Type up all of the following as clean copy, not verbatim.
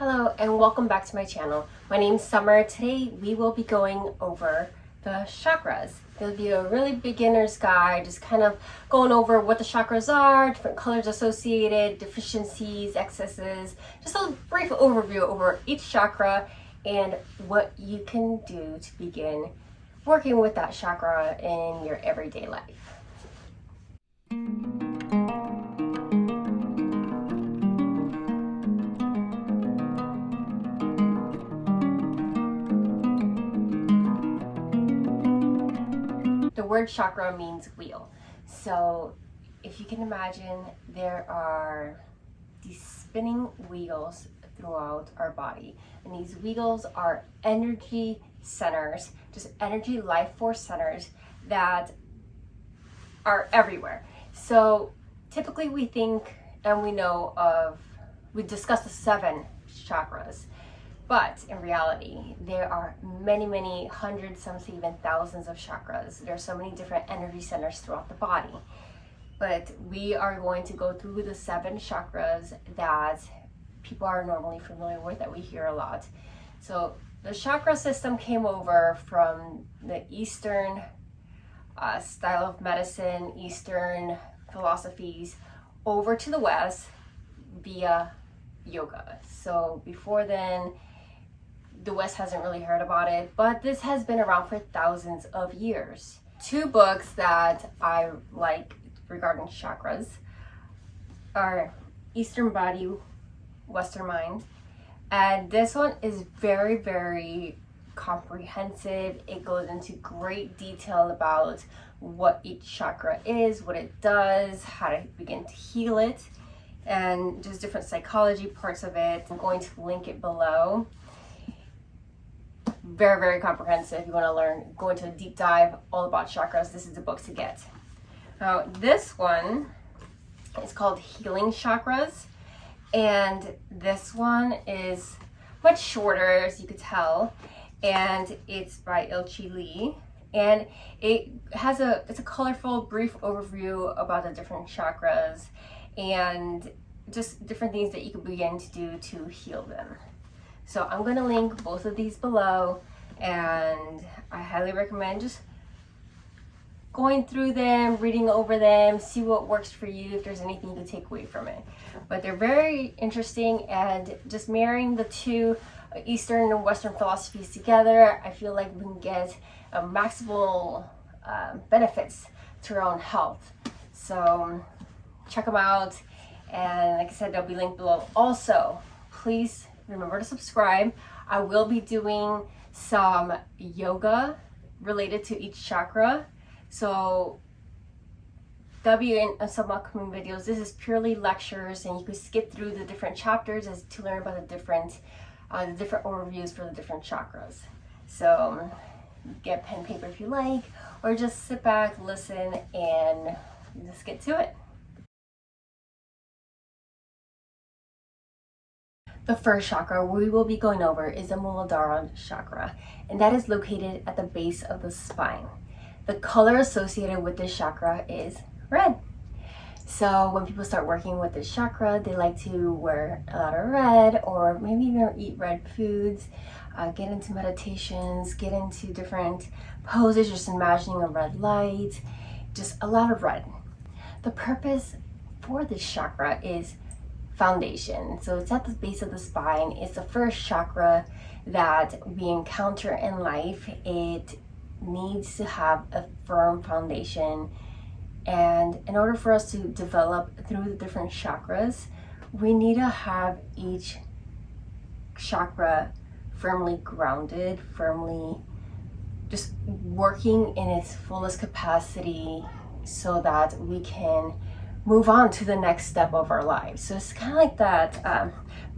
Hello and welcome back to my channel. My name's Summer. Today we will be going over the chakras. It'll be a really beginner's guide, just kind of going over what the chakras are, different colors associated, deficiencies, excesses, just a brief overview over each chakra and what you can do to begin working with that chakra in your everyday life. The word chakra means wheel. So if you can imagine, there are these spinning wheels throughout our body. And these wheels are energy centers, just energy life force centers that are everywhere. So typically we think and we know of, we discuss the 7 chakras. But in reality, there are many hundreds, some say even thousands of chakras. There are so many different energy centers throughout the body. But we are going to go through the 7 chakras that people are normally familiar with, that we hear a lot. So the chakra system came over from the Eastern style of medicine, Eastern philosophies, over to the West via yoga. So before then, the West hasn't really heard about it, but this has been around for thousands of years. 2 books that I like regarding chakras are Eastern Body, Western Mind. And this one is very comprehensive. It goes into great detail about what each chakra is, what it does, how to begin to heal it, and just different psychology parts of it. I'm going to link it below. Very comprehensive. If you want to learn, go into a deep dive all about chakras, this is the book to get. Now this one is called Healing Chakras, and this one is much shorter, as you could tell, and it's by Ilchi Lee, and it's a colorful brief overview about the different chakras and just different things that you can begin to do to heal them. So I'm going to link both of these below, and I highly recommend just going through them, reading over them, see what works for you, if there's anything you can take away from it. But they're very interesting, and just marrying the 2 Eastern and Western philosophies together, I feel like we can get maximal benefits to our own health. So check them out, and like I said, they'll be linked below. Also, please remember to subscribe. I will be doing some yoga related to each chakra, so that'll be in some upcoming videos. This is purely lectures, and you can skip through the different chapters as to learn about the different overviews for the different chakras. So get pen and paper if you like, or just sit back, listen, and just get to it. The first chakra we will be going over is the Muladhara Chakra, and that is located at the base of the spine. The color associated with this chakra is red. So when people start working with this chakra, they like to wear a lot of red, or maybe even eat red foods, get into meditations, get into different poses, just imagining a red light, just a lot of red. The purpose for this chakra is foundation. So it's at the base of the spine. It's the first chakra that we encounter in life. It needs to have a firm foundation, and in order for us to develop through the different chakras, we need to have each chakra firmly grounded, firmly just working in its fullest capacity, so that we can move on to the next step of our lives. So it's kind of like that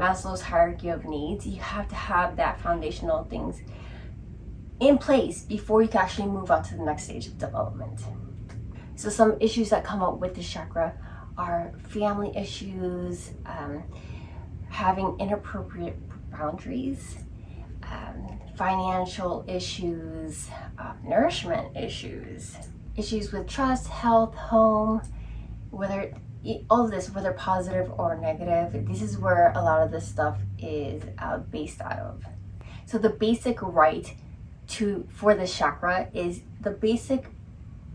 Maslow's hierarchy of needs. You have to have that foundational things in place before you can actually move on to the next stage of development. So some issues that come up with this chakra are family issues, having inappropriate boundaries, financial issues, nourishment issues, issues with trust, health, home, whether all of this, whether positive or negative, this is where a lot of this stuff is based out of. So the basic right for this chakra is the basic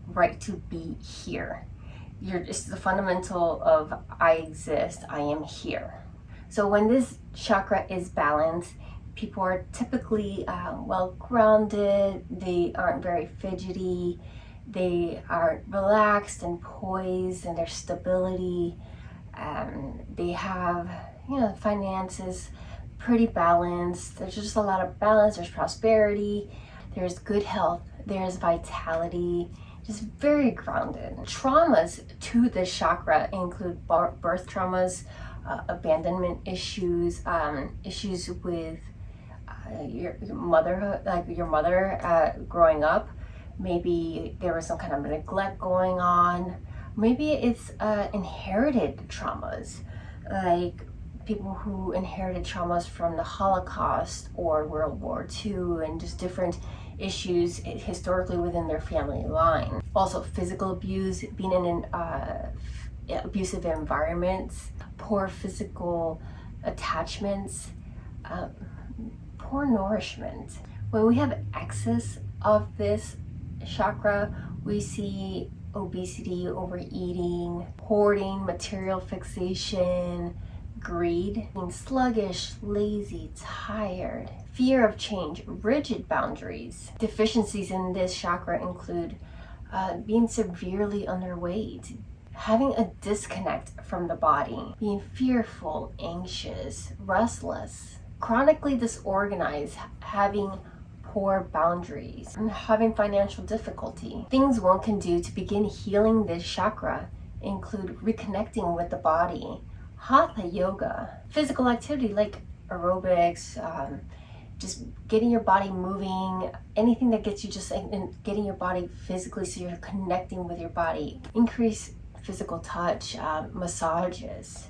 right to be here. It's the fundamental of I exist, I am here. So when this chakra is balanced, people are typically well grounded, they aren't very fidgety, they are relaxed and poised in their stability. They have, finances pretty balanced. There's just a lot of balance, there's prosperity, there's good health, there's vitality, just very grounded. Traumas to this chakra include birth traumas, abandonment issues, issues with your motherhood, like your mother growing up. Maybe there was some kind of neglect going on. Maybe it's inherited traumas, like people who inherited traumas from the Holocaust or World War II, and just different issues historically within their family line. Also physical abuse, being in abusive environments, poor physical attachments, poor nourishment. When we have excess of this chakra, we see obesity, overeating, hoarding, material fixation, greed, being sluggish, lazy, tired, fear of change, rigid boundaries. Deficiencies in this chakra include being severely underweight, having a disconnect from the body, being fearful, anxious, restless, chronically disorganized, having poor boundaries, and having financial difficulty. Things one can do to begin healing this chakra include reconnecting with the body, hatha yoga, physical activity like aerobics, just getting your body moving, anything that gets you just getting your body physically so you're connecting with your body. Increase physical touch, massages,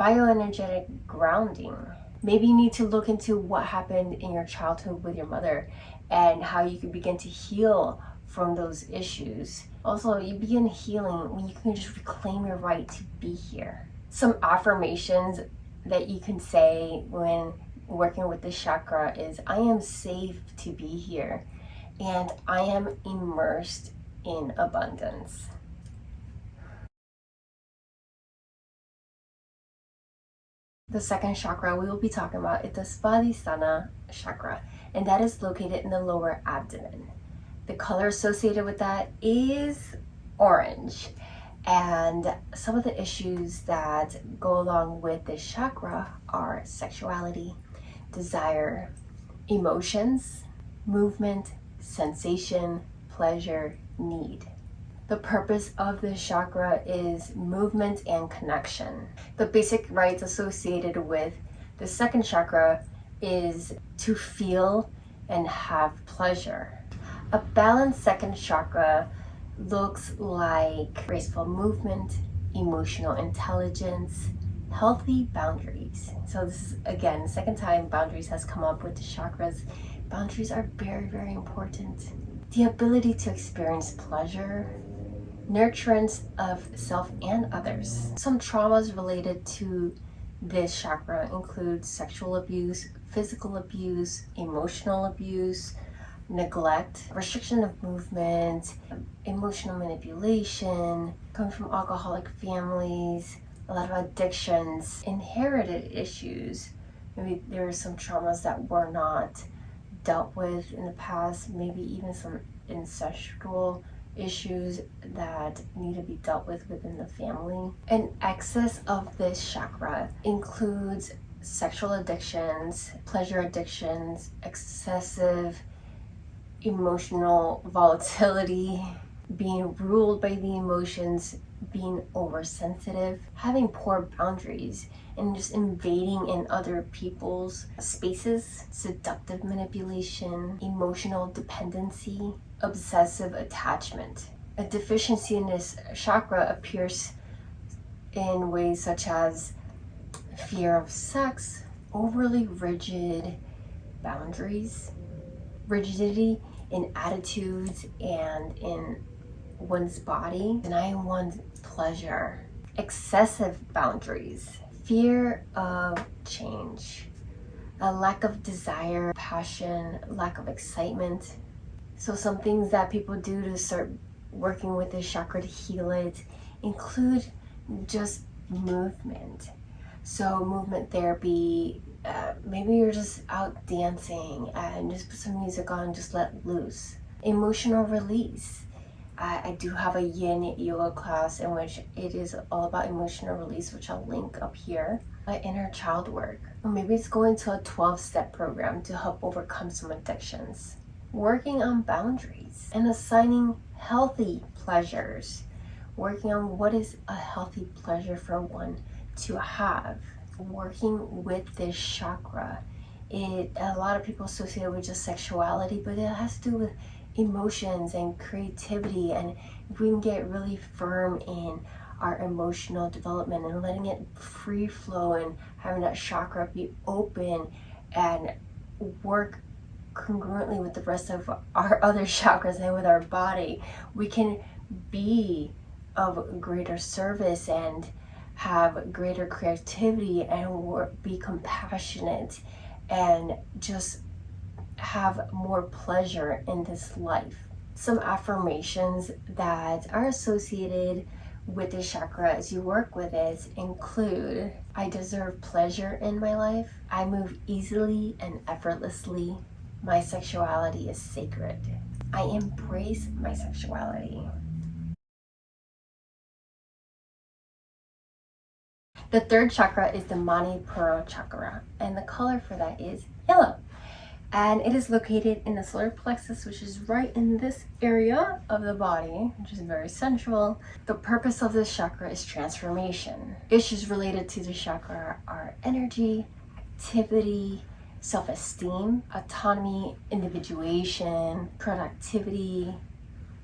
bioenergetic grounding. Maybe you need to look into what happened in your childhood with your mother and how you can begin to heal from those issues. Also, you begin healing when you can just reclaim your right to be here. Some affirmations that you can say when working with this chakra is, I am safe to be here and I am immersed in abundance. The second chakra we will be talking about is the Svadhisthana Chakra, and that is located in the lower abdomen. The color associated with that is orange. And some of the issues that go along with this chakra are sexuality, desire, emotions, movement, sensation, pleasure, need. The purpose of this chakra is movement and connection. The basic rights associated with the second chakra is to feel and have pleasure. A balanced second chakra looks like graceful movement, emotional intelligence, healthy boundaries. So this is, again, the second time boundaries has come up with the chakras. Boundaries are very, very important. The ability to experience pleasure, nurturance of self and others. Some traumas related to this chakra include sexual abuse, physical abuse, emotional abuse, neglect, restriction of movement, emotional manipulation, coming from alcoholic families, a lot of addictions, inherited issues. Maybe there are some traumas that were not dealt with in the past, maybe even some ancestral issues that need to be dealt with within the family. An excess of this chakra includes sexual addictions, pleasure addictions, excessive emotional volatility, being ruled by the emotions, being oversensitive, having poor boundaries, and just invading in other people's spaces, seductive manipulation, emotional dependency, obsessive attachment. A deficiency in this chakra appears in ways such as fear of sex, overly rigid boundaries, rigidity in attitudes and in one's body, denying one's pleasure, excessive boundaries, fear of change, a lack of desire, passion, lack of excitement. So some things that people do to start working with this chakra to heal it include just movement. So movement therapy, maybe you're just out dancing and just put some music on, just let loose. Emotional release. I do have a yin yoga class in which it is all about emotional release, which I'll link up here. Inner child work. Or maybe it's going to a 12-step program to help overcome some addictions. Working on boundaries and assigning healthy pleasures. Working on what is a healthy pleasure for one to have. Working with this chakra, a lot of people associate it with just sexuality, but it has to do with emotions and creativity, and if we can get really firm in our emotional development and letting it free flow and having that chakra be open and work congruently with the rest of our other chakras and with our body, we can be of greater service and have greater creativity and be compassionate and just have more pleasure in this life. Some affirmations that are associated with this chakra as you work with it include: I deserve pleasure in my life, I move easily and effortlessly, my sexuality is sacred, I embrace my sexuality. The third chakra is the Manupira Chakra, and the color for that is yellow. And it is located in the solar plexus, which is right in this area of the body, which is very central. The purpose of this chakra is transformation. Issues related to the chakra are energy, activity, self-esteem, autonomy, individuation, productivity,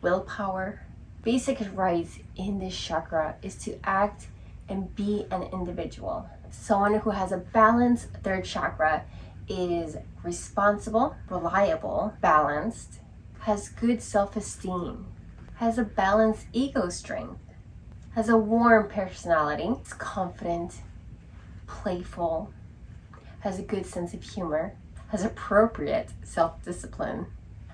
willpower. Basic rights in this chakra is to act and be an individual. Someone who has a balanced third chakra is responsible, reliable, balanced, has good self-esteem, has a balanced ego strength, has a warm personality, is confident, playful, has a good sense of humor, has appropriate self-discipline,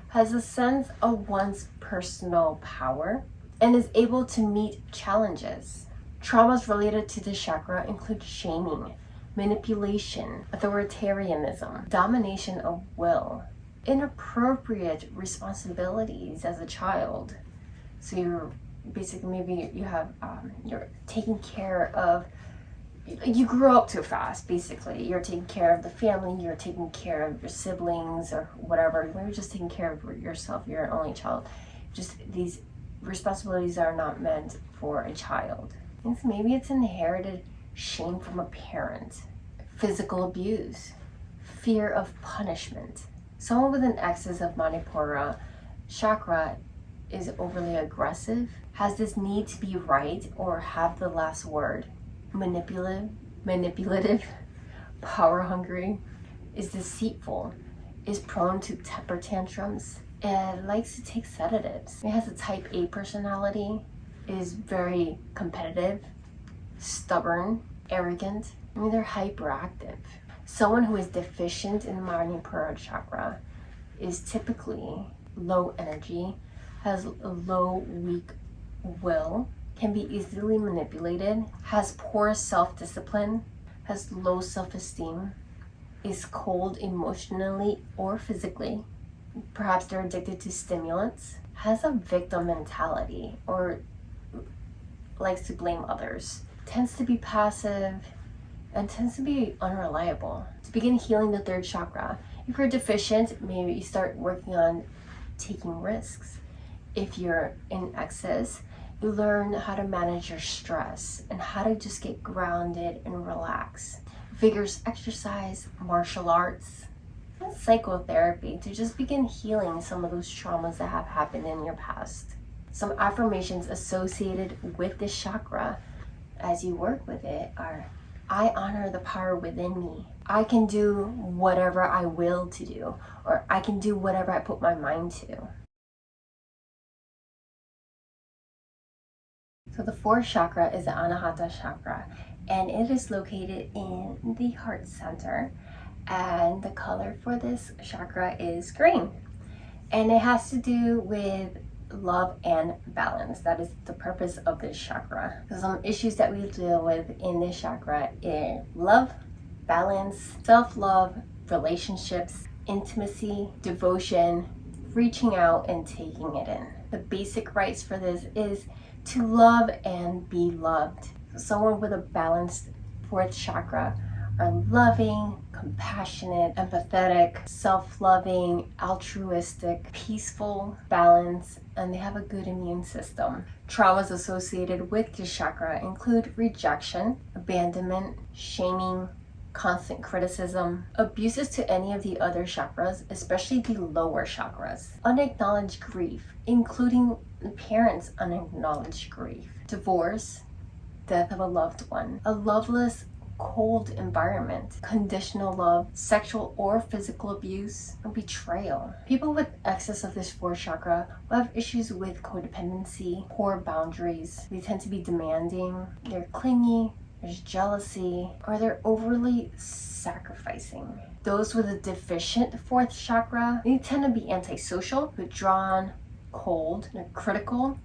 has a sense of one's personal power, and is able to meet challenges. Traumas related to this chakra include shaming, manipulation, authoritarianism, domination of will, inappropriate responsibilities as a child. So you're basically, maybe you have, you're taking care of, you grew up too fast, basically. You're taking care of the family, you're taking care of your siblings or whatever. You're just taking care of yourself, you're an only child. Just these responsibilities are not meant for a child. And so maybe it's inherited shame from a parent, physical abuse, fear of punishment. Someone with an excess of Manupira Chakra is overly aggressive, has this need to be right or have the last word, manipulative, power hungry, is deceitful, is prone to temper tantrums, and likes to take sedatives. It has a type A personality, is very competitive, stubborn, arrogant. I mean, they're hyperactive. Someone who is deficient in Manupira Chakra is typically low energy, has a low, weak will, can be easily manipulated, has poor self-discipline, has low self-esteem, is cold emotionally or physically. Perhaps they're addicted to stimulants, has a victim mentality or likes to blame others, tends to be passive, and tends to be unreliable. To begin healing the third chakra, if you're deficient, maybe you start working on taking risks. If you're in excess, you learn how to manage your stress and how to just get grounded and relax. Vigorous exercise, martial arts, and psychotherapy to just begin healing some of those traumas that have happened in your past. Some affirmations associated with this chakra as you work with it are: I honor the power within me. I can do whatever I will to do, or I can do whatever I put my mind to. So the fourth chakra is the Anahata Chakra, and it is located in the heart center. And the color for this chakra is green. And it has to do with love and balance. That is the purpose of this chakra. So some issues that we deal with in this chakra is love, balance, self-love, relationships, intimacy, devotion, reaching out and taking it in. The basic rights for this is to love and be loved. So someone with a balanced fourth chakra are loving, compassionate, empathetic, self-loving, altruistic, peaceful, balanced, and they have a good immune system. Traumas associated with this chakra include rejection, abandonment, shaming, constant criticism, abuses to any of the other chakras, especially the lower chakras, unacknowledged grief, including parents' unacknowledged grief, divorce, death of a loved one, a loveless, cold environment, conditional love, sexual or physical abuse, and betrayal. People with excess of this fourth chakra will have issues with codependency, poor boundaries. They tend to be demanding, they're clingy, there's jealousy, or they're overly sacrificing. Those with a deficient fourth chakra, they tend to be antisocial, withdrawn, cold, they're critical,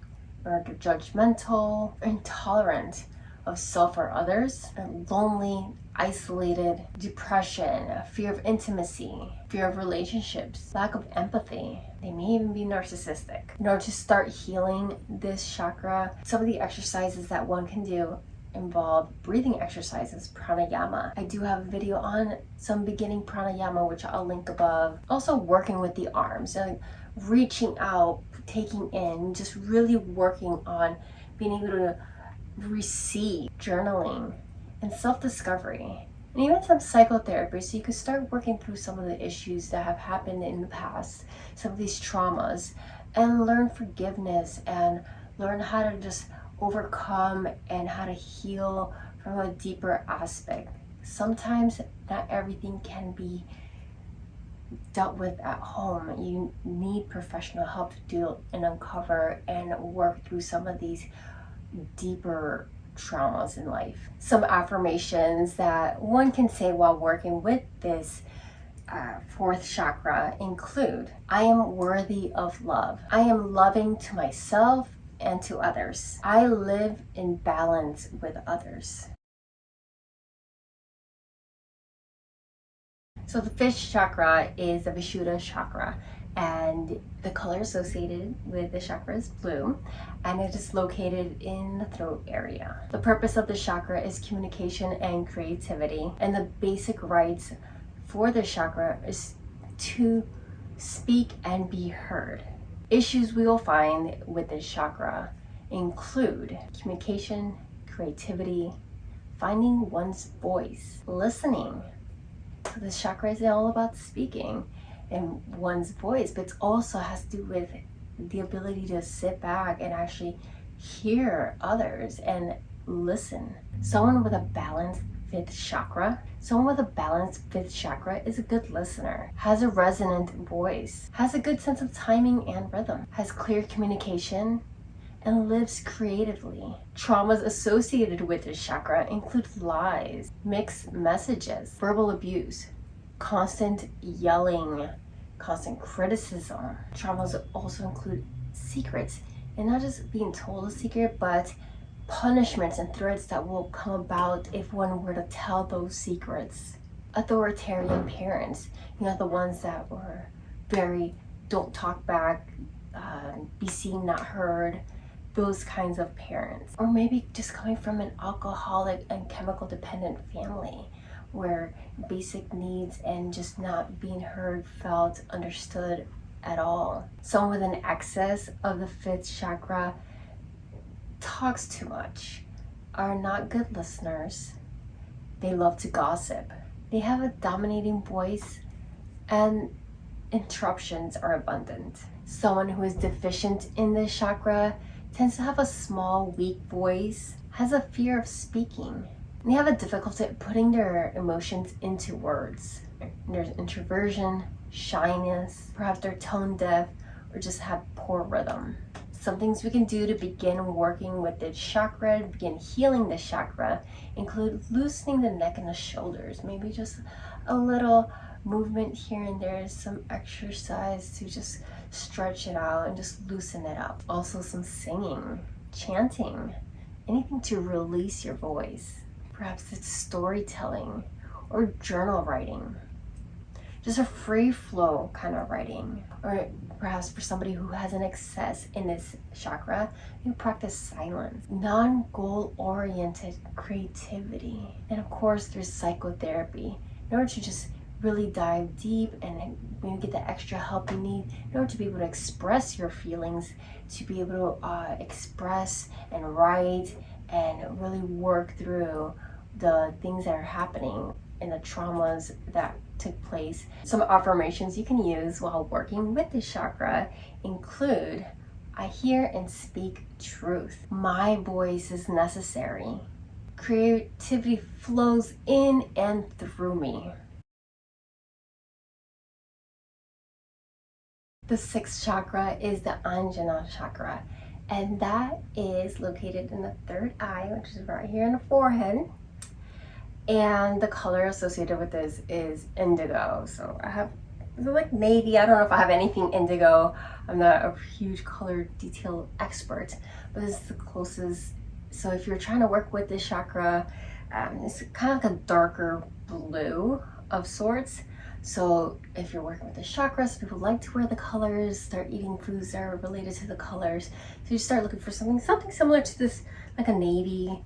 or they're judgmental, intolerant of self or others, and lonely, isolated, depression, fear of intimacy, fear of relationships, lack of empathy. They may even be narcissistic. In order to start healing this chakra, some of the exercises that one can do involve breathing exercises, pranayama. I do have a video on some beginning pranayama, which I'll link above. Also working with the arms, like reaching out, taking in, just really working on being able to receive, journaling, and self-discovery, and even some psychotherapy, so you could start working through some of the issues that have happened in the past, some of these traumas, and learn forgiveness and learn how to just overcome and how to heal from a deeper aspect. Sometimes not everything can be dealt with at home. You need professional help to deal and uncover and work through some of these deeper traumas in life. Some affirmations that one can say while working with this fourth chakra include: I am worthy of love. I am loving to myself and to others. I live in balance with others. So the fifth chakra is the Vishuddha Chakra, and the color associated with the chakra is blue, and it is located in the throat area. The purpose of the chakra is communication and creativity, and the basic rights for the chakra is to speak and be heard. Issues we will find with this chakra include communication, creativity, finding one's voice, listening. So this chakra is all about speaking in one's voice, but it also has to do with the ability to sit back and actually hear others and listen. Someone with a balanced fifth chakra is a good listener, has a resonant voice, has a good sense of timing and rhythm, has clear communication, and lives creatively. Traumas associated with this chakra include lies, mixed messages, verbal abuse, constant yelling, constant criticism. Traumas also include secrets, and not just being told a secret, but punishments and threats that will come about if one were to tell those secrets. Authoritarian parents, the ones that were very don't talk back, be seen, not heard, those kinds of parents. Or maybe just coming from an alcoholic and chemical dependent family where basic needs and just not being heard, felt, understood at all. Someone with an excess of the fifth chakra talks too much, are not good listeners, they love to gossip, they have a dominating voice, and interruptions are abundant. Someone who is deficient in this chakra tends to have a small, weak voice, has a fear of speaking. They have a difficulty putting their emotions into words. There's introversion, shyness, perhaps they're tone deaf, or just have poor rhythm. Some things we can do to begin working with the chakra, begin healing the chakra, include loosening the neck and the shoulders. Maybe just a little movement here and there, some exercise to just stretch it out and just loosen it up. Also some singing, chanting, anything to release your voice. Perhaps it's storytelling or journal writing. Just a free flow kind of writing. Or perhaps for somebody who has an excess in this chakra, you practice silence, non-goal oriented creativity. And of course there's psychotherapy in order to just really dive deep and when you get the extra help you need in order to be able to express your feelings, to be able to express and write and really work through the things that are happening and the traumas that took place. Some affirmations you can use while working with this chakra include, I hear and speak truth. My voice is necessary. Creativity flows in and through me. The sixth chakra is the Ajna Chakra, and that is located in the third eye, which is right here in the forehead. And the color associated with this is indigo. So I have like navy. I don't know if I have anything indigo. I'm not a huge color detail expert, but this is the closest. So if you're trying to work with this chakra, it's kind of like a darker blue of sorts. So if you're working with the chakras, people like to wear the colors, start eating foods that are related to the colors. So you start looking for something similar to this, like a navy.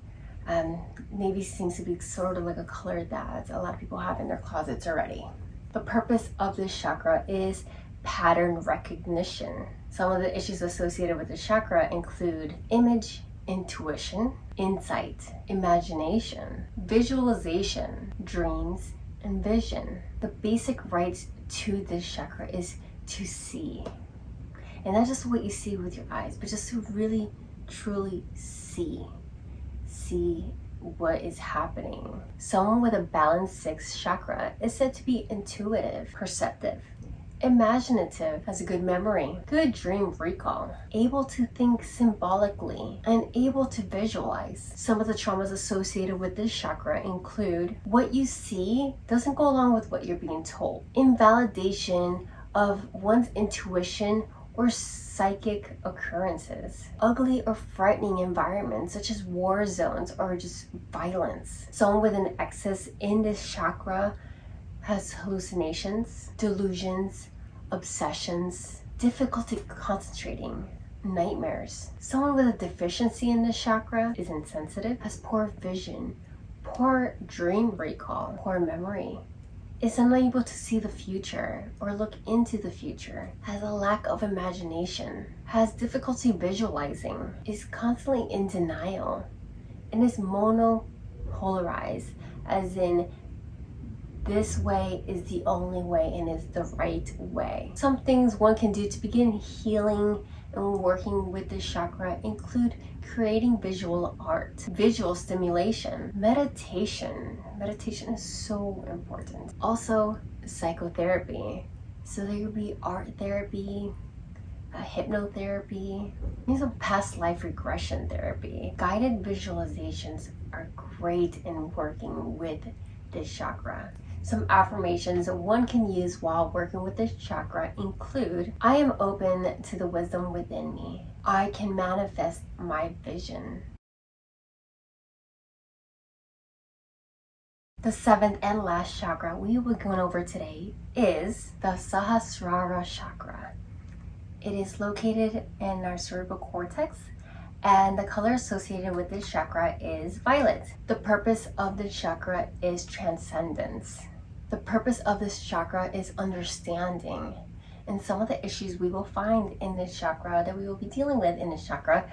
Navy seems to be sort of like a color that a lot of people have in their closets already. The purpose of this chakra is pattern recognition. Some of the issues associated with the chakra include image, intuition, insight, imagination, visualization, dreams, and vision. The basic right to this chakra is to see. And not just what you see with your eyes, but just to really, truly see what is happening. Someone with a balanced sixth chakra is said to be intuitive, perceptive, imaginative, has a good memory, good dream recall, able to think symbolically, and able to visualize. Some of the traumas associated with this chakra include what you see doesn't go along with what you're being told, invalidation of one's intuition or psychic occurrences, ugly or frightening environments such as war zones or just violence. Someone with an excess in this chakra has hallucinations, delusions, obsessions, difficulty concentrating, nightmares. Someone with a deficiency in this chakra is insensitive, has poor vision, poor dream recall, poor memory, is unable to see the future or look into the future, has a lack of imagination, has difficulty visualizing, is constantly in denial, and is monopolarized, as in this way is the only way and is the right way. Some things one can do to begin healing and working with this chakra include creating visual art, visual stimulation, meditation. Meditation is so important. Also, psychotherapy. So there could be art therapy, hypnotherapy, some past life regression therapy. Guided visualizations are great in working with this chakra. Some affirmations one can use while working with this chakra include, I am open to the wisdom within me. I can manifest my vision. The seventh and last chakra we will be going over today is the Sahasrara Chakra. It is located in our cerebral cortex, and the color associated with this chakra is violet. The purpose of this chakra is transcendence. The purpose of this chakra is understanding. And some of the issues we will find in this chakra that we will be dealing with in this chakra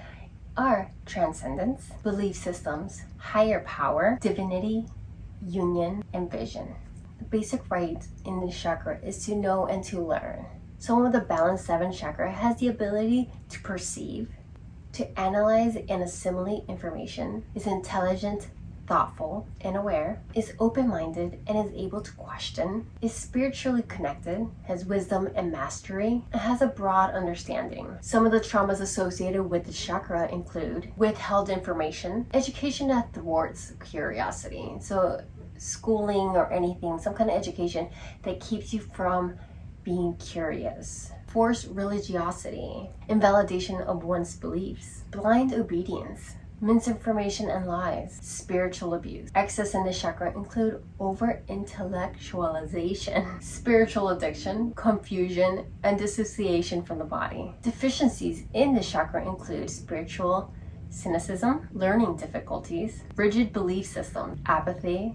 are transcendence, belief systems, higher power, divinity, union, and vision. The basic right in this chakra is to know and to learn. Someone with a balanced seventh chakra has the ability to perceive, to analyze and assimilate information, is intelligent, thoughtful and aware, is open-minded and is able to question, is spiritually connected, has wisdom and mastery, and has a broad understanding. Some of the traumas associated with the chakra include withheld information, education that thwarts curiosity. So schooling or anything, some kind of education that keeps you from being curious. Forced religiosity, invalidation of one's beliefs, blind obedience, misinformation and lies, spiritual abuse. Excess in this chakra include over-intellectualization, spiritual addiction, confusion, and dissociation from the body. Deficiencies in this chakra include spiritual cynicism, learning difficulties, rigid belief system, apathy,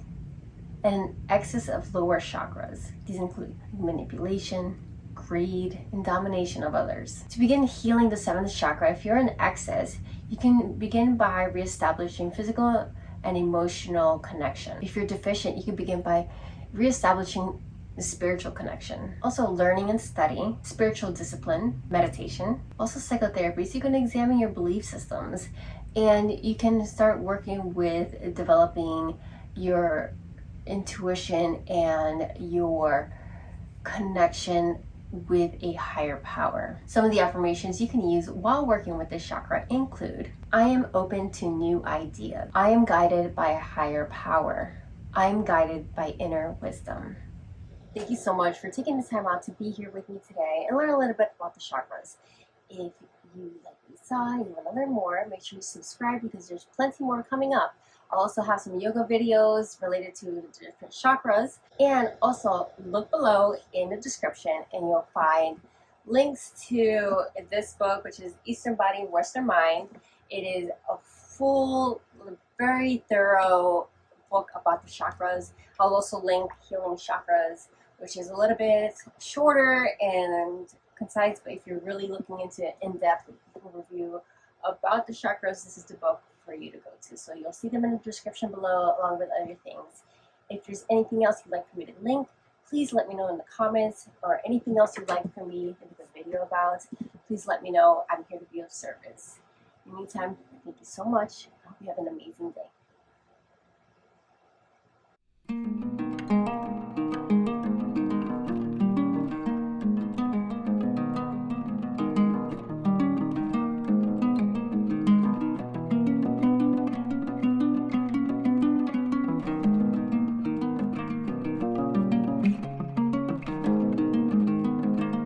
and excess of lower chakras. These include manipulation, greed, and domination of others. To begin healing the 7th chakra, if you're in excess, you can begin by reestablishing physical and emotional connection. If you're deficient, you can begin by reestablishing the spiritual connection. Also learning and study, spiritual discipline, meditation, also psychotherapy. So you can examine your belief systems and you can start working with developing your intuition and your connection with a higher power. Some of the affirmations you can use while working with this chakra include: I am open to new ideas. I am guided by a higher power. I am guided by inner wisdom. Thank you so much for taking the time out to be here with me today and learn a little bit about the chakras. If you like what you saw and you want to learn more, make sure you subscribe because there's plenty more coming up. I'll also have some yoga videos related to the different chakras. And also look below in the description and you'll find links to this book, which is Eastern Body, Western Mind. It is a full, very thorough book about the chakras. I'll also link Healing Chakras, which is a little bit shorter and concise, but if you're really looking into in-depth overview about the chakras, this is the book for you to go to. So you'll see them in the description below along with other things. If there's anything else you'd like for me to link, please let me know in the comments, or anything else you'd like for me to make a video about, please let me know. I'm here to be of service. In the meantime, thank you so much. I hope you have an amazing day.